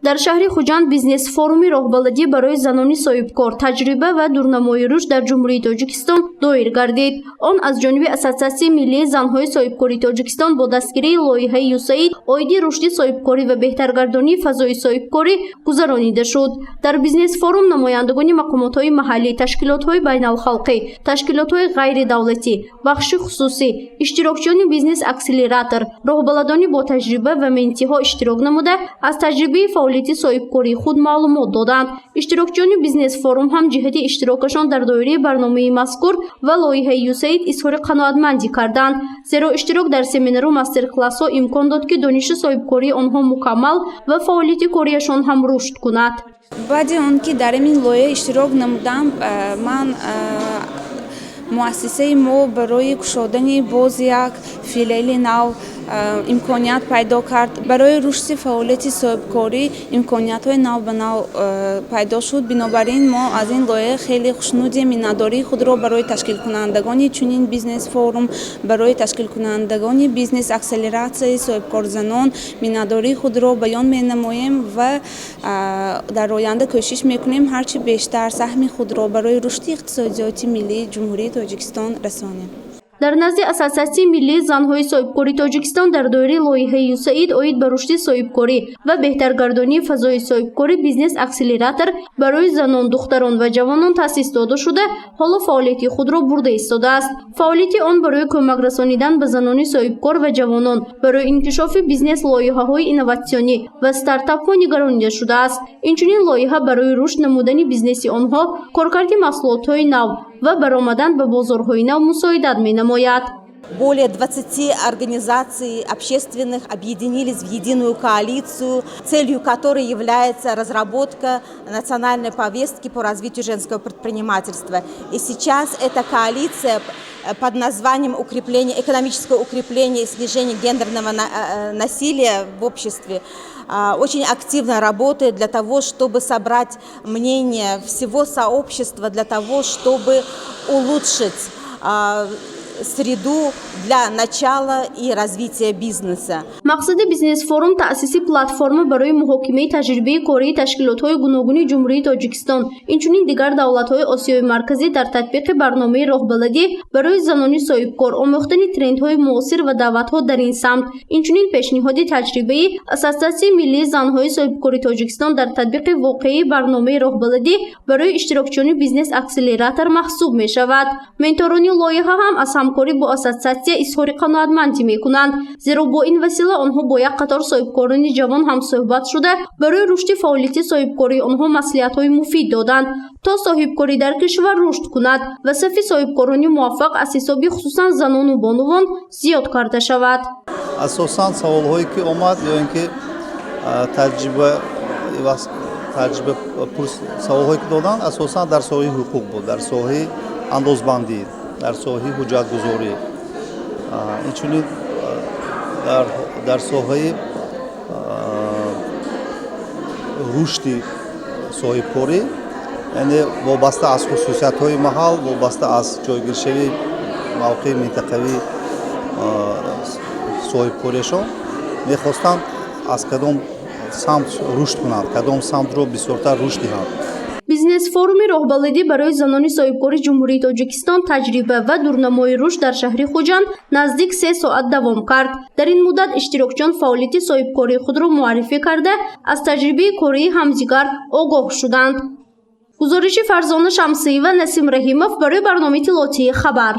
дар шаҳри Хуҷанд бизнес форуми роҳбаладӣ барои занони соҳибкор, таҷриба ва дурнамои рушд дар Ҷумҳурии Тоҷикистон доир гардид. Он аз ҷониби Ассотсиатсияи миллии занҳои соҳибкории Тоҷикистон бо дастгирии лоиҳаи ЮСАИД оиди рушди соҳибкорӣ ва беҳтаргардонии фазои соҳибкорӣ гузаронида шуд. Дар бизнес форум намояндагони мақомотҳои маҳаллӣ, ташкилотҳои байналхалқӣ, ташкилотҳои ғайридавлатӣ, бахши хусусӣ, иштирокчиёни бизнес акселератор, роҳбаладони бо таҷриба ва ментиҳо иштирок намуда аз таҷрибаи фаъолияти соҳибкории худ маълумот доданд. Иштирокчиёни бизнес форум ҳам ҷиҳати иштирокашон дар доираи барномаи мазкур ва лоиҳаи ЮСАИД изҳори қаноатмандӣ карданд, зеро иштирок дар семинару мастер-классҳо имкон дод ки дониши соҳибкории онҳо мукаммал ва фаъолияти корияшон ҳам рушд кунад. баъди он ки дар ин лоиҳа иштирок намудам, ман муассисаи мо барои кушодани боз як филиали нав имконият пайдо кард. Барои рушди фаъолияти соҳибкорӣ имкониятҳои нав ба нав пайдо шуд. Бинобар ин мо аз ин лоиҳа хеле хушнудем. Миннатдории худро барои ташкилкунандагони чунин бизнес форум, барои ташкилкунандагони бизнес акселератсияи соҳибкорзанон миннатдории худро баён менамоем ва дар оянда кӯшиш мекунем ҳарчи бештар саҳми худро барои рушди иқтисодиёти миллии Ҷумҳурии Тоҷикистон расонем. дар назди Ассотсиатсияи миллии занҳои соҳибкории Тоҷикистон дар доираи лоиҳаи ЮСАИД оид ба рушди соҳибкорӣ ва беҳтаргардонии фазои соҳибкорӣ бизнес акселератор барои занон, духтарон ва ҷавонон таъсис дода шуда, ҳоло фаъолияти худро бурда истодааст. Фаъолияти он барои кӯмак расонидан ба занони соҳибкор ва ҷавонон барои инкишофи бизнес лоиҳаҳои инноватсионӣ ва стартапҳо нигаронида шудааст. Инчунин лоиҳа барои рушд намудани бизнеси онҳо, коркарди маҳсулотҳои нав ва баромадан ба бозорҳои нав мусоидат менамояд. Более 20 организаций общественных объединились в единую коалицию, целью которой является разработка национальной повестки по развитию женского предпринимательства. И сейчас эта коалиция под названием экономическое укрепление и снижение гендерного насилия в обществе очень активно работает для того, чтобы собрать мнение всего сообщества, для того, чтобы улучшить среду для начала и развития бизнеса. Мақсади бизнес форум таъсиси платформа барои муҳокимаи таҷрибаи кории ташкилотҳои гуногуни Ҷумҳурии Тоҷикистон, инчунин дигар давлатҳои Осиёи марказӣ дар татбиқи барномаи роҳбаладӣ барои занони соҳибкор, омӯхтани трендҳои муосир ва даъватҳо дар ин самт, инчунин пешниҳоди таҷрибаи Ассотсиатсияи миллии занҳои соҳибкории Тоҷикистон дар татбиқи воқеии барномаи роҳбаладӣ барои иштирокчиёни бизнес акселератор маҳсуб мешавад. Менторони лоиҳа ҳам аз ҳамкорӣ бо ассотсиатсия изҳори қаноатмандӣ мекунанд, зеро бо ин васила онҳо бо як қатор соҳибкорони ҷавон ҳамсӯҳбат шуда барои рушди фаъолияти соҳибкории онҳо маслиҳатҳои муфид доданд, то соҳибкорӣ дар кишвар рушд кунад ва сафи соҳибкорони муваффақ аз ҳисоби хусусан занону бонувон зиёд карда шавад. Асосан саволҳое ки омад ё ин ки таҷриба саволҳое ки доданд асосан дар соҳаи ҳуқуқ буд, дар соҳаи андозбандӣ, дар соҳаи ҳуҷҷатгузорӣ, инчунин дар соҳаи рушди соҳибкорӣ, яъне вобаста аз хусусиятҳои маҳал, вобаста аз ҷойгиршавии мавқеи минтақавии соҳибкориашон мехостанд аз кадом самт рушд кунанд, кадом самтро бисёртар рушд диҳанд. Бизнес форуми роҳбаладӣ барои занони соҳибкори Ҷумҳурии Тоҷикистон таҷриба ва дурнамои рушд дар шаҳри Хуҷанд наздик 3 соат давом кард. Дар ин муддат иштирокчиён фаъолияти соҳибкории худро муаррифӣ карда, аз таҷрибаи кории ҳамдигар огоҳ шуданд. гузориши Фарзона Шамсиева, Насим Раҳимов барои барномаи иттилоотии Хабар.